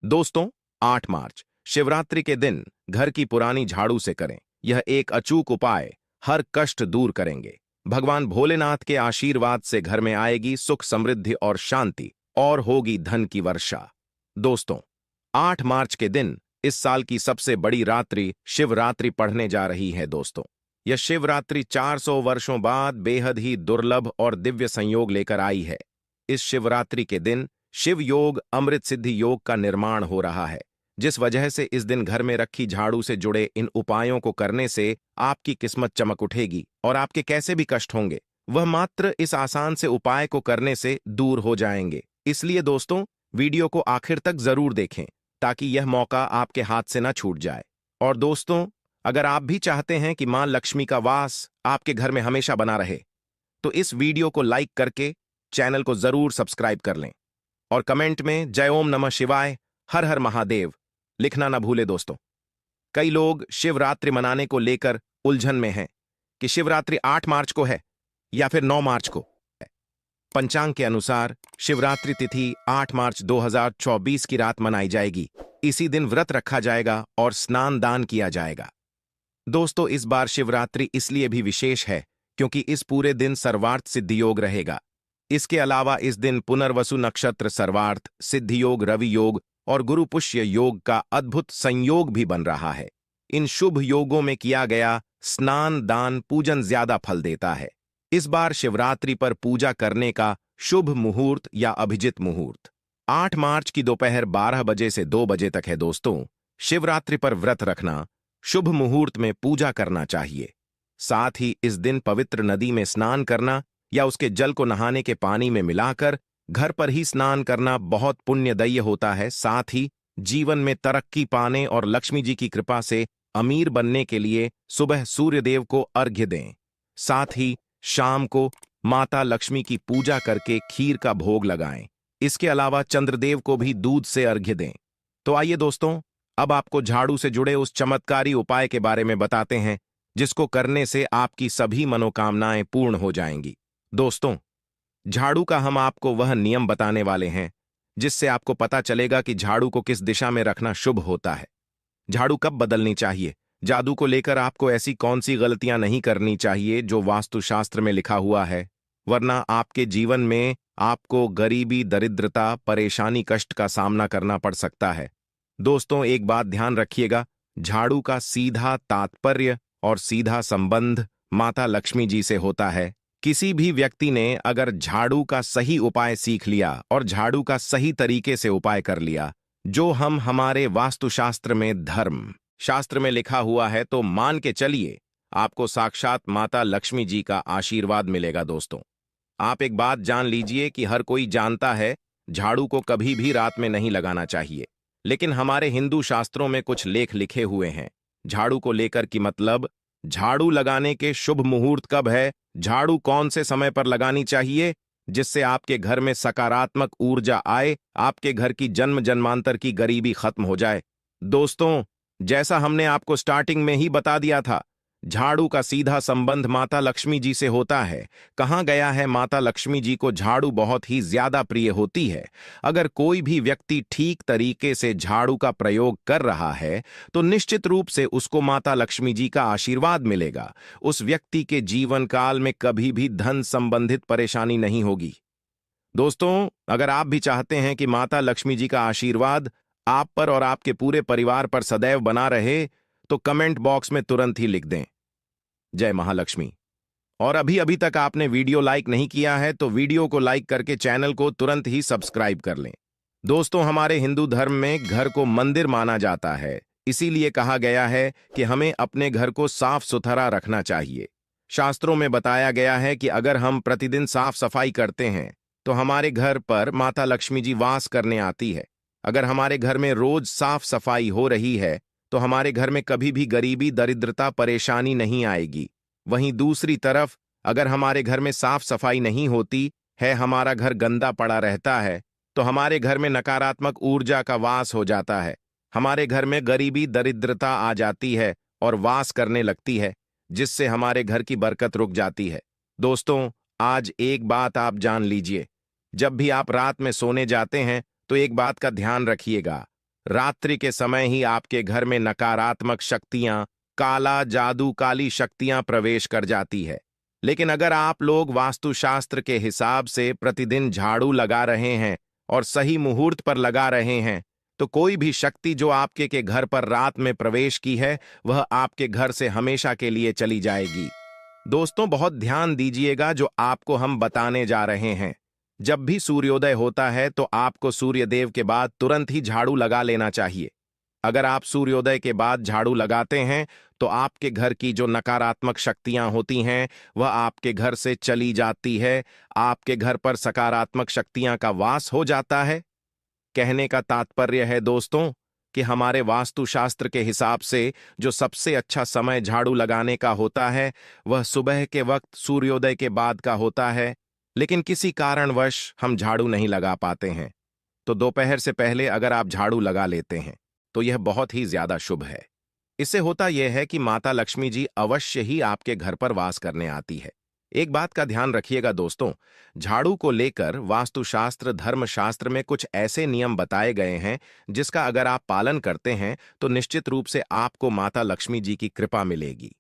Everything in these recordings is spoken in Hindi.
दोस्तों, 8 मार्च शिवरात्रि के दिन घर की पुरानी झाड़ू से करें। यह एक अचूक उपाय हर कष्ट दूर करेंगे। भगवान भोलेनाथ के आशीर्वाद से घर में आएगी सुख, समृद्धि और शांति, और होगी धन की वर्षा। दोस्तों, 8 मार्च के दिन इस साल की सबसे बड़ी रात्रि शिवरात्रि पढ़ने जा रही है। दोस्तों, यह शिवरात्रि 400 वर्षों बाद बेहद ही दुर्लभ और दिव्य संयोग लेकर आई है। इस शिवरात्रि के दिन शिव योग अमृत सिद्धि योग का निर्माण हो रहा है, जिस वजह से इस दिन घर में रखी झाड़ू से जुड़े इन उपायों को करने से आपकी किस्मत चमक उठेगी और आपके कैसे भी कष्ट होंगे वह मात्र इस आसान से उपाय को करने से दूर हो जाएंगे। इसलिए दोस्तों, वीडियो को आखिर तक जरूर देखें ताकि यह मौका आपके हाथ से ना छूट जाए। और दोस्तों, अगर आप भी चाहते हैं कि मां लक्ष्मी का वास आपके घर में हमेशा बना रहे, तो इस वीडियो को लाइक करके चैनल को जरूर सब्सक्राइब कर लें और कमेंट में जय ओम नमः शिवाय, हर हर महादेव लिखना ना भूले। दोस्तों, कई लोग शिवरात्रि मनाने को लेकर उलझन में हैं कि शिवरात्रि 8 मार्च को है या फिर 9 मार्च को है। पंचांग के अनुसार शिवरात्रि तिथि 8 मार्च 2024 की रात मनाई जाएगी। इसी दिन व्रत रखा जाएगा और स्नान दान किया जाएगा। दोस्तों, इस बार शिवरात्रि इसलिए भी विशेष है क्योंकि इस पूरे दिन सर्वार्थ सिद्धि योग रहेगा। इसके अलावा इस दिन पुनर्वसु नक्षत्र, सर्वार्थ सिद्धि योग, रवि योग और गुरु पुष्य योग का अद्भुत संयोग भी बन रहा है। इन शुभ योगों में किया गया स्नान दान पूजन ज्यादा फल देता है। इस बार शिवरात्रि पर पूजा करने का शुभ मुहूर्त या अभिजित मुहूर्त 8 मार्च की दोपहर 12 बजे से 2 बजे तक है। दोस्तों, शिवरात्रि पर व्रत रखना, शुभ मुहूर्त में पूजा करना चाहिए। साथ ही इस दिन पवित्र नदी में स्नान करना या उसके जल को नहाने के पानी में मिलाकर घर पर ही स्नान करना बहुत पुण्यदायी होता है। साथ ही जीवन में तरक्की पाने और लक्ष्मी जी की कृपा से अमीर बनने के लिए सुबह सूर्यदेव को अर्घ्य दें। साथ ही शाम को माता लक्ष्मी की पूजा करके खीर का भोग लगाएं। इसके अलावा चंद्रदेव को भी दूध से अर्घ्य दें। तो आइए दोस्तों, अब आपको झाड़ू से जुड़े उस चमत्कारी उपाय के बारे में बताते हैं जिसको करने से आपकी सभी मनोकामनाएं पूर्ण हो जाएंगी। दोस्तों, झाड़ू का हम आपको वह नियम बताने वाले हैं जिससे आपको पता चलेगा कि झाड़ू को किस दिशा में रखना शुभ होता है, झाड़ू कब बदलनी चाहिए, जादू को लेकर आपको ऐसी कौन सी गलतियां नहीं करनी चाहिए जो वास्तुशास्त्र में लिखा हुआ है, वरना आपके जीवन में आपको गरीबी, दरिद्रता, परेशानी, कष्ट का सामना करना पड़ सकता है। दोस्तों, एक बात ध्यान रखिएगा, झाड़ू का सीधा तात्पर्य और सीधा संबंध माता लक्ष्मी जी से होता है। किसी भी व्यक्ति ने अगर झाड़ू का सही उपाय सीख लिया और झाड़ू का सही तरीके से उपाय कर लिया जो हम हमारे वास्तुशास्त्र में, धर्म शास्त्र में लिखा हुआ है, तो मान के चलिए आपको साक्षात माता लक्ष्मी जी का आशीर्वाद मिलेगा। दोस्तों, आप एक बात जान लीजिए कि हर कोई जानता है झाड़ू को कभी भी रात में नहीं लगाना चाहिए, लेकिन हमारे हिंदू शास्त्रों में कुछ लेख लिखे हुए हैं झाड़ू को लेकर कि मतलब झाड़ू लगाने के शुभ मुहूर्त कब है, झाड़ू कौन से समय पर लगानी चाहिए जिससे आपके घर में सकारात्मक ऊर्जा आए, आपके घर की जन्म जन्मांतर की गरीबी खत्म हो जाए। दोस्तों, जैसा हमने आपको स्टार्टिंग में ही बता दिया था, झाड़ू का सीधा संबंध माता लक्ष्मी जी से होता है। कहा गया है माता लक्ष्मी जी को झाड़ू बहुत ही ज्यादा प्रिय होती है। अगर कोई भी व्यक्ति ठीक तरीके से झाड़ू का प्रयोग कर रहा है तो निश्चित रूप से उसको माता लक्ष्मी जी का आशीर्वाद मिलेगा। उस व्यक्ति के जीवन काल में कभी भी धन संबंधित परेशानी नहीं होगी। दोस्तों, अगर आप भी चाहते हैं कि माता लक्ष्मी जी का आशीर्वाद आप पर और आपके पूरे परिवार पर सदैव बना रहे, तो कमेंट बॉक्स में तुरंत ही लिख दें जय महालक्ष्मी। और अभी अभी तक आपने वीडियो लाइक नहीं किया है तो वीडियो को लाइक करके चैनल को तुरंत ही सब्सक्राइब कर लें। दोस्तों, हमारे हिंदू धर्म में घर को मंदिर माना जाता है, इसीलिए कहा गया है कि हमें अपने घर को साफ सुथरा रखना चाहिए। शास्त्रों में बताया गया है कि अगर हम प्रतिदिन साफ सफाई करते हैं तो हमारे घर पर माता लक्ष्मी जी वास करने आती है। अगर हमारे घर में रोज साफ सफाई हो रही है तो हमारे घर में कभी भी गरीबी, दरिद्रता, परेशानी नहीं आएगी। वहीं दूसरी तरफ अगर हमारे घर में साफ सफाई नहीं होती है, हमारा घर गंदा पड़ा रहता है, तो हमारे घर में नकारात्मक ऊर्जा का वास हो जाता है। हमारे घर में गरीबी, दरिद्रता आ जाती है और वास करने लगती है, जिससे हमारे घर की बरकत रुक जाती है। दोस्तों, आज एक बात आप जान लीजिए, जब भी आप रात में सोने जाते हैं तो एक बात का ध्यान रखिएगा, रात्रि के समय ही आपके घर में नकारात्मक शक्तियां, काला जादू, काली शक्तियां प्रवेश कर जाती है। लेकिन अगर आप लोग वास्तुशास्त्र के हिसाब से प्रतिदिन झाड़ू लगा रहे हैं और सही मुहूर्त पर लगा रहे हैं, तो कोई भी शक्ति जो आपके के घर पर रात में प्रवेश की है, वह आपके घर से हमेशा के लिए चली जाएगी। दोस्तों, बहुत ध्यान दीजिएगा जो आपको हम बताने जा रहे हैं। जब भी सूर्योदय होता है तो आपको सूर्यदेव के बाद तुरंत ही झाड़ू लगा लेना चाहिए। अगर आप सूर्योदय के बाद झाड़ू लगाते हैं तो आपके घर की जो नकारात्मक शक्तियां होती हैं वह आपके घर से चली जाती है, आपके घर पर सकारात्मक शक्तियां का वास हो जाता है। कहने का तात्पर्य है दोस्तों कि हमारे वास्तुशास्त्र के हिसाब से जो सबसे अच्छा समय झाड़ू लगाने का होता है वह सुबह के वक्त सूर्योदय के बाद का होता है। लेकिन किसी कारणवश हम झाड़ू नहीं लगा पाते हैं, तो दोपहर से पहले अगर आप झाड़ू लगा लेते हैं तो यह बहुत ही ज्यादा शुभ है। इससे होता यह है कि माता लक्ष्मी जी अवश्य ही आपके घर पर वास करने आती है। एक बात का ध्यान रखिएगा दोस्तों, झाड़ू को लेकर वास्तुशास्त्र धर्मशास्त्र में कुछ ऐसे नियम बताए गए हैं जिसका अगर आप पालन करते हैं तो निश्चित रूप से आपको माता लक्ष्मी जी की कृपा मिलेगी।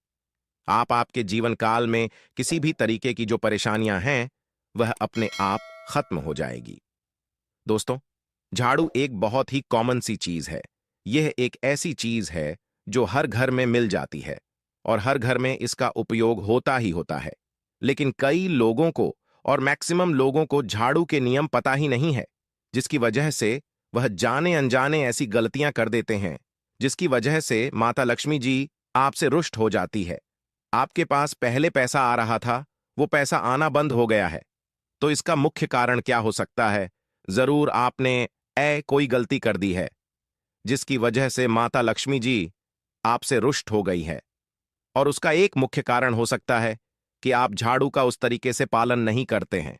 आपके जीवन काल में किसी भी तरीके की जो परेशानियां हैं वह अपने आप खत्म हो जाएगी। दोस्तों, झाड़ू एक बहुत ही कॉमन सी चीज है। यह एक ऐसी चीज है जो हर घर में मिल जाती है और हर घर में इसका उपयोग होता ही होता है। लेकिन कई लोगों को और मैक्सिमम लोगों को झाड़ू के नियम पता ही नहीं है, जिसकी वजह से वह जाने अनजाने ऐसी गलतियां कर देते हैं जिसकी वजह से माता लक्ष्मी जी आपसे रुष्ट हो जाती है। आपके पास पहले पैसा आ रहा था, वो पैसा आना बंद हो गया है। तो इसका मुख्य कारण क्या हो सकता है? जरूर आपने कोई गलती कर दी है जिसकी वजह से माता लक्ष्मी जी आपसे रुष्ट हो गई है। और उसका एक मुख्य कारण हो सकता है कि आप झाड़ू का उस तरीके से पालन नहीं करते हैं,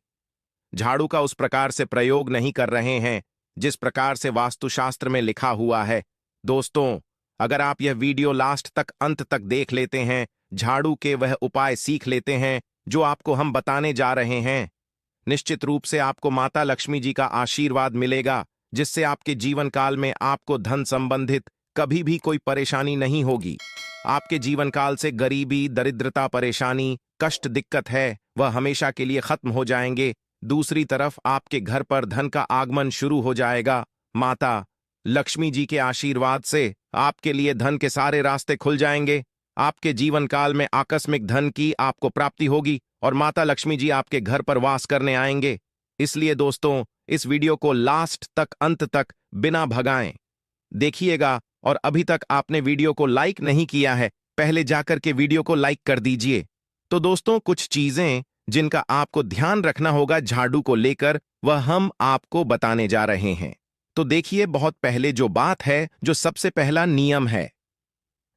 झाड़ू का उस प्रकार से प्रयोग नहीं कर रहे हैं जिस प्रकार से वास्तुशास्त्र में लिखा हुआ है। दोस्तों, अगर आप यह वीडियो लास्ट तक अंत तक देख लेते हैं, झाड़ू के वह उपाय सीख लेते हैं जो आपको हम बताने जा रहे हैं, निश्चित रूप से आपको माता लक्ष्मी जी का आशीर्वाद मिलेगा, जिससे आपके जीवन काल में आपको धन संबंधित कभी भी कोई परेशानी नहीं होगी। आपके जीवन काल से गरीबी, दरिद्रता, परेशानी, कष्ट, दिक्कत है वह हमेशा के लिए खत्म हो जाएंगे। दूसरी तरफ आपके घर पर धन का आगमन शुरू हो जाएगा। माता लक्ष्मी जी के आशीर्वाद से आपके लिए धन के सारे रास्ते खुल जाएंगे। आपके जीवन काल में आकस्मिक धन की आपको प्राप्ति होगी और माता लक्ष्मी जी आपके घर पर वास करने आएंगे। इसलिए दोस्तों, इस वीडियो को लास्ट तक अंत तक बिना भगाएं देखिएगा। और अभी तक आपने वीडियो को लाइक नहीं किया है, पहले जाकर के वीडियो को लाइक कर दीजिए। तो दोस्तों, कुछ चीजें जिनका आपको ध्यान रखना होगा झाड़ू को लेकर, वह हम आपको बताने जा रहे हैं। तो देखिए, बहुत पहले जो बात है, जो सबसे पहला नियम है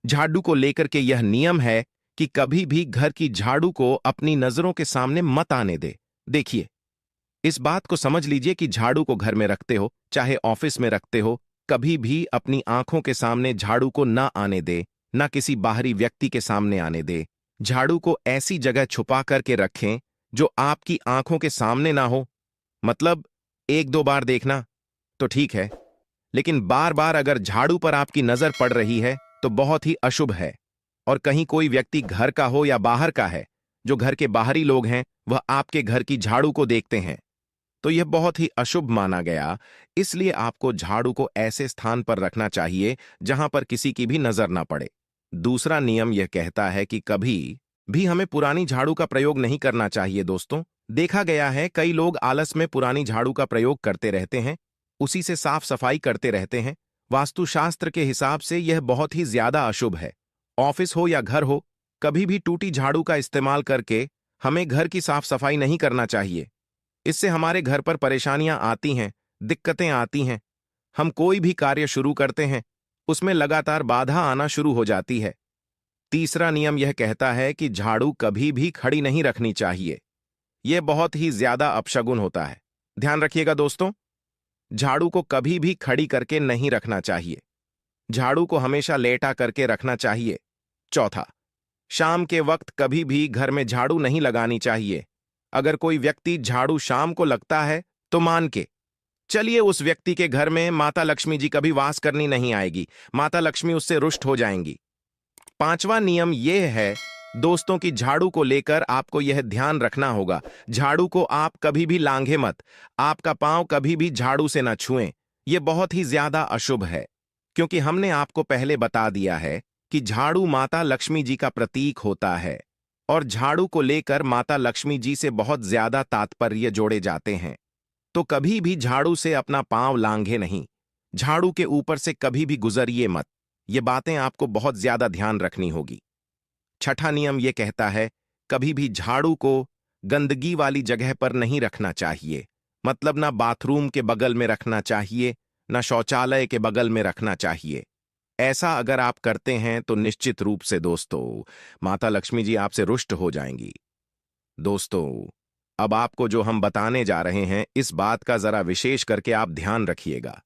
झाड़ू को लेकर के, यह नियम है कि कभी भी घर की झाड़ू को अपनी नजरों के सामने मत आने दे। देखिए, इस बात को समझ लीजिए कि झाड़ू को घर में रखते हो चाहे ऑफिस में रखते हो, कभी भी अपनी आंखों के सामने झाड़ू को ना आने दे, ना किसी बाहरी व्यक्ति के सामने आने दे। झाड़ू को ऐसी जगह छुपा करके रखें जो आपकी आंखों के सामने ना हो। मतलब एक दो बार देखना तो ठीक है, लेकिन बार बार अगर झाड़ू पर आपकी नजर पड़ रही है तो बहुत ही अशुभ है। और कहीं कोई व्यक्ति घर का हो या बाहर का है, जो घर के बाहरी लोग हैं, वह आपके घर की झाड़ू को देखते हैं तो यह बहुत ही अशुभ माना गया। इसलिए आपको झाड़ू को ऐसे स्थान पर रखना चाहिए जहां पर किसी की भी नजर ना पड़े। दूसरा नियम यह कहता है कि कभी भी हमें पुरानी झाड़ू का प्रयोग नहीं करना चाहिए। दोस्तों, देखा गया है कई लोग आलस में पुरानी झाड़ू का प्रयोग करते रहते हैं, उसी से साफ सफाई करते रहते हैं। वास्तुशास्त्र के हिसाब से यह बहुत ही ज्यादा अशुभ है। ऑफिस हो या घर हो, कभी भी टूटी झाड़ू का इस्तेमाल करके हमें घर की साफ सफाई नहीं करना चाहिए। इससे हमारे घर पर परेशानियां आती हैं, दिक्कतें आती हैं। हम कोई भी कार्य शुरू करते हैं, उसमें लगातार बाधा आना शुरू हो जाती है। तीसरा नियम यह कहता है कि झाड़ू कभी भी खड़ी नहीं रखनी चाहिए। यह बहुत ही ज्यादा अपशगुन होता है। ध्यान रखिएगा दोस्तों, झाड़ू को कभी भी खड़ी करके नहीं रखना चाहिए। झाड़ू को हमेशा लेटा करके रखना चाहिए। चौथा, शाम के वक्त कभी भी घर में झाड़ू नहीं लगानी चाहिए। अगर कोई व्यक्ति झाड़ू शाम को लगता है तो मान के चलिए उस व्यक्ति के घर में माता लक्ष्मी जी कभी वास करनी नहीं आएगी, माता लक्ष्मी उससे रुष्ट हो जाएंगी। पांचवा नियम यह है दोस्तों कि झाड़ू को लेकर आपको यह ध्यान रखना होगा, झाड़ू को आप कभी भी लांघे मत, आपका पांव कभी भी झाड़ू से न छुएं। यह बहुत ही ज्यादा अशुभ है, क्योंकि हमने आपको पहले बता दिया है कि झाड़ू माता लक्ष्मी जी का प्रतीक होता है और झाड़ू को लेकर माता लक्ष्मी जी से बहुत ज्यादा तात्पर्य जोड़े जाते हैं। तो कभी भी झाड़ू से अपना पांव लांघे नहीं, झाड़ू के ऊपर से कभी भी गुजरिए मत। ये बातें आपको बहुत ज्यादा ध्यान रखनी होगी। छठा नियम यह कहता है कभी भी झाड़ू को गंदगी वाली जगह पर नहीं रखना चाहिए, मतलब ना बाथरूम के बगल में रखना चाहिए, ना शौचालय के बगल में रखना चाहिए। ऐसा अगर आप करते हैं तो निश्चित रूप से दोस्तों माता लक्ष्मी जी आपसे रुष्ट हो जाएंगी। दोस्तों अब आपको जो हम बताने जा रहे हैं इस बात का जरा विशेष करके आप ध्यान रखिएगा।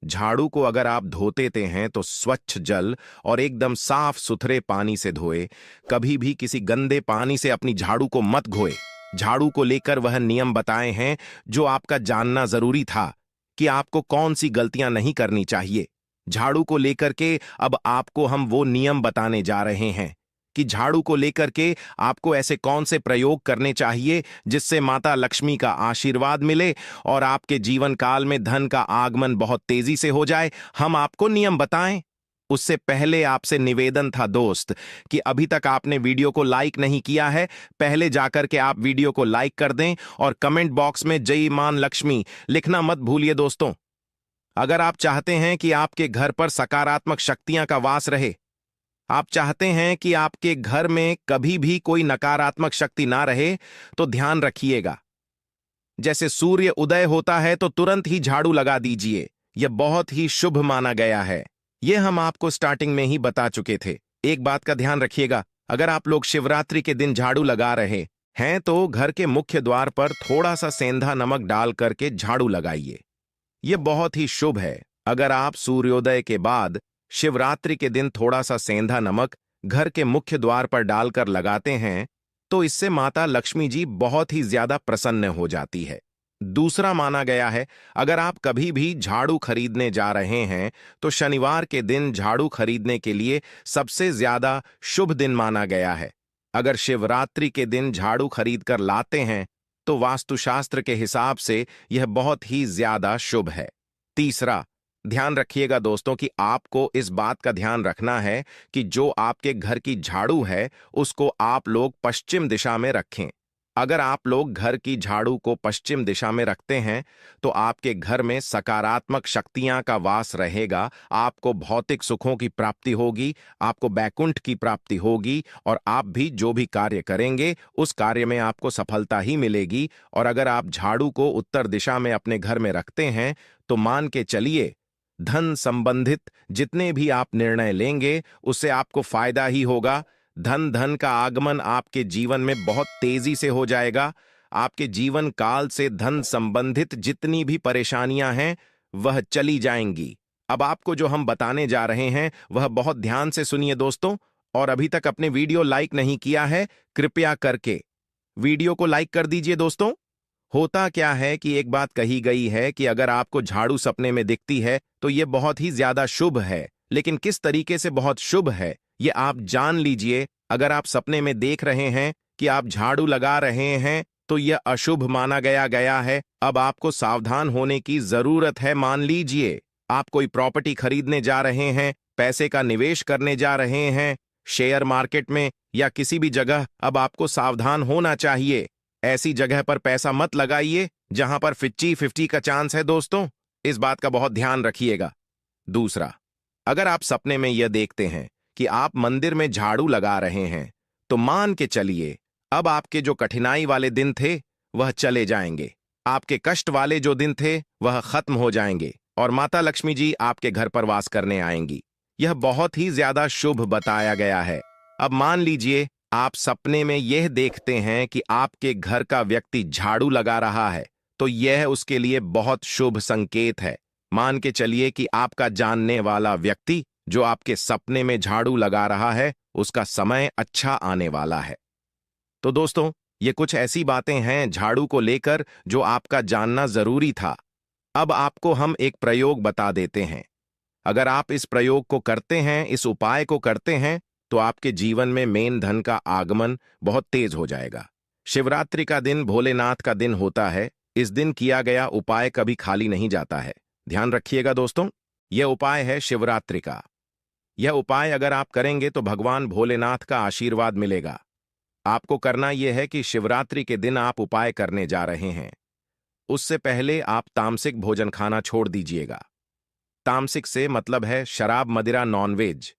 झाड़ू को अगर आप धोते हैं तो स्वच्छ जल और एकदम साफ सुथरे पानी से धोए, कभी भी किसी गंदे पानी से अपनी झाड़ू को मत धोए। झाड़ू को लेकर वह नियम बताए हैं जो आपका जानना जरूरी था कि आपको कौन सी गलतियां नहीं करनी चाहिए। झाड़ू को लेकर के अब आपको हम वो नियम बताने जा रहे हैं कि झाड़ू को लेकर के आपको ऐसे कौन से प्रयोग करने चाहिए जिससे माता लक्ष्मी का आशीर्वाद मिले और आपके जीवन काल में धन का आगमन बहुत तेजी से हो जाए। हम आपको नियम बताएं उससे पहले आपसे निवेदन था दोस्त कि अभी तक आपने वीडियो को लाइक नहीं किया है, पहले जाकर के आप वीडियो को लाइक कर दें और कमेंट बॉक्स में जय मां लक्ष्मी लिखना मत भूलिए। दोस्तों अगर आप चाहते हैं कि आपके घर पर सकारात्मक शक्तियां का वास रहे, आप चाहते हैं कि आपके घर में कभी भी कोई नकारात्मक शक्ति ना रहे, तो ध्यान रखिएगा जैसे सूर्य उदय होता है तो तुरंत ही झाड़ू लगा दीजिए, यह बहुत ही शुभ माना गया है। यह हम आपको स्टार्टिंग में ही बता चुके थे। एक बात का ध्यान रखिएगा, अगर आप लोग शिवरात्रि के दिन झाड़ू लगा रहे हैं तो घर के मुख्य द्वार पर थोड़ा सा सेंधा नमक डाल करके झाड़ू लगाइए, यह बहुत ही शुभ है। अगर आप सूर्योदय के बाद शिवरात्रि के दिन थोड़ा सा सेंधा नमक घर के मुख्य द्वार पर डालकर लगाते हैं तो इससे माता लक्ष्मी जी बहुत ही ज्यादा प्रसन्न हो जाती है। दूसरा माना गया है अगर आप कभी भी झाड़ू खरीदने जा रहे हैं तो शनिवार के दिन झाड़ू खरीदने के लिए सबसे ज्यादा शुभ दिन माना गया है। अगर शिवरात्रि के दिन झाड़ू खरीद कर लाते हैं तो वास्तुशास्त्र के हिसाब से यह बहुत ही ज्यादा शुभ है। तीसरा ध्यान रखिएगा दोस्तों कि आपको इस बात का ध्यान रखना है कि जो आपके घर की झाड़ू है उसको आप लोग पश्चिम दिशा में रखें। अगर आप लोग घर की झाड़ू को पश्चिम दिशा में रखते हैं तो आपके घर में सकारात्मक शक्तियां का वास रहेगा, आपको भौतिक सुखों की प्राप्ति होगी, आपको बैकुंठ की प्राप्ति होगी और आप भी जो भी कार्य करेंगे उस कार्य में आपको सफलता ही मिलेगी। और अगर आप झाड़ू को उत्तर दिशा में अपने घर में रखते हैं तो मान के चलिए धन संबंधित जितने भी आप निर्णय लेंगे उससे आपको फायदा ही होगा। धन का आगमन आपके जीवन में बहुत तेजी से हो जाएगा। आपके जीवन काल से धन संबंधित जितनी भी परेशानियां हैं वह चली जाएंगी। अब आपको जो हम बताने जा रहे हैं वह बहुत ध्यान से सुनिए दोस्तों, और अभी तक अपने वीडियो लाइक नहीं किया है कृपया करके वीडियो को लाइक कर दीजिए दोस्तों। होता क्या है कि एक बात कही गई है कि अगर आपको झाड़ू सपने में दिखती है तो यह बहुत ही ज्यादा शुभ है, लेकिन किस तरीके से बहुत शुभ है ये आप जान लीजिए। अगर आप सपने में देख रहे हैं कि आप झाड़ू लगा रहे हैं तो यह अशुभ माना गया है। अब आपको सावधान होने की जरूरत है। मान लीजिए आप कोई प्रॉपर्टी खरीदने जा रहे हैं, पैसे का निवेश करने जा रहे हैं शेयर मार्केट में या किसी भी जगह, अब आपको सावधान होना चाहिए। ऐसी जगह पर पैसा मत लगाइए जहां पर 50-50 का चांस है दोस्तों, इस बात का बहुत ध्यान रखिएगा। दूसरा, अगर आप सपने में यह देखते हैं कि आप मंदिर में झाड़ू लगा रहे हैं तो मान के चलिए अब आपके जो कठिनाई वाले दिन थे वह चले जाएंगे, आपके कष्ट वाले जो दिन थे वह खत्म हो जाएंगे और माता लक्ष्मी जी आपके घर पर वास करने आएंगी। यह बहुत ही ज्यादा शुभ बताया गया है। अब मान लीजिए आप सपने में यह देखते हैं कि आपके घर का व्यक्ति झाड़ू लगा रहा है तो यह उसके लिए बहुत शुभ संकेत है। मान के चलिए कि आपका जानने वाला व्यक्ति जो आपके सपने में झाड़ू लगा रहा है उसका समय अच्छा आने वाला है। तो दोस्तों ये कुछ ऐसी बातें हैं झाड़ू को लेकर जो आपका जानना जरूरी था। अब आपको हम एक प्रयोग बता देते हैं। अगर आप इस प्रयोग को करते हैं, इस उपाय को करते हैं, तो आपके जीवन में मेन धन का आगमन बहुत तेज हो जाएगा। शिवरात्रि का दिन भोलेनाथ का दिन होता है। इस दिन किया गया उपाय कभी खाली नहीं जाता है। ध्यान रखिएगा दोस्तों, यह उपाय है शिवरात्रि का। यह उपाय अगर आप करेंगे तो भगवान भोलेनाथ का आशीर्वाद मिलेगा। आपको करना यह है कि शिवरात्रि के दिन आप उपाय करने जा रहे हैं, उससे पहले आप तामसिक भोजन खाना छोड़ दीजिएगा। तामसिक से मतलब है शराब, मदिरा, नॉनवेज,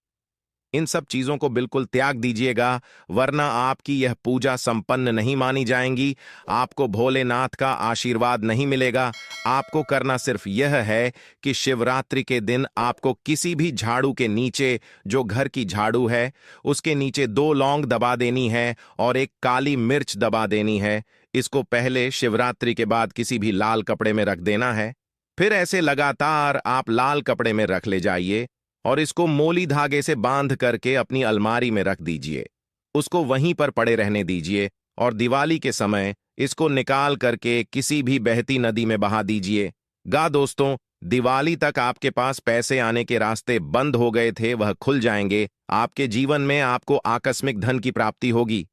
इन सब चीजों को बिल्कुल त्याग दीजिएगा, वरना आपकी यह पूजा संपन्न नहीं मानी जाएंगी, आपको भोलेनाथ का आशीर्वाद नहीं मिलेगा। आपको करना सिर्फ यह है कि शिवरात्रि के दिन आपको किसी भी झाड़ू के नीचे, जो घर की झाड़ू है, उसके नीचे 2 लौंग दबा देनी है और एक काली मिर्च दबा देनी है। इसको पहले शिवरात्रि के बाद किसी भी लाल कपड़े में रख देना है। फिर ऐसे लगातार आप लाल कपड़े में रख ले जाइए और इसको मोली धागे से बांध करके अपनी अलमारी में रख दीजिए। उसको वहीं पर पड़े रहने दीजिए और दिवाली के समय इसको निकाल करके किसी भी बहती नदी में बहा दीजिए। दोस्तों, दिवाली तक आपके पास पैसे आने के रास्ते बंद हो गए थे, वह खुल जाएंगे। आपके जीवन में आपको आकस्मिक धन की प्राप्ति होगी।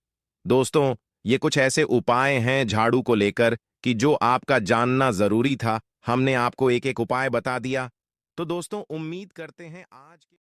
दोस्तों, ये कुछ ऐसे उपाय हैं झाड़ू को लेकर कि जो आपका जानना जरूरी था। हमने आपको एक एक उपाय बता दिया। तो दोस्तों, उम्मीद करते हैं आज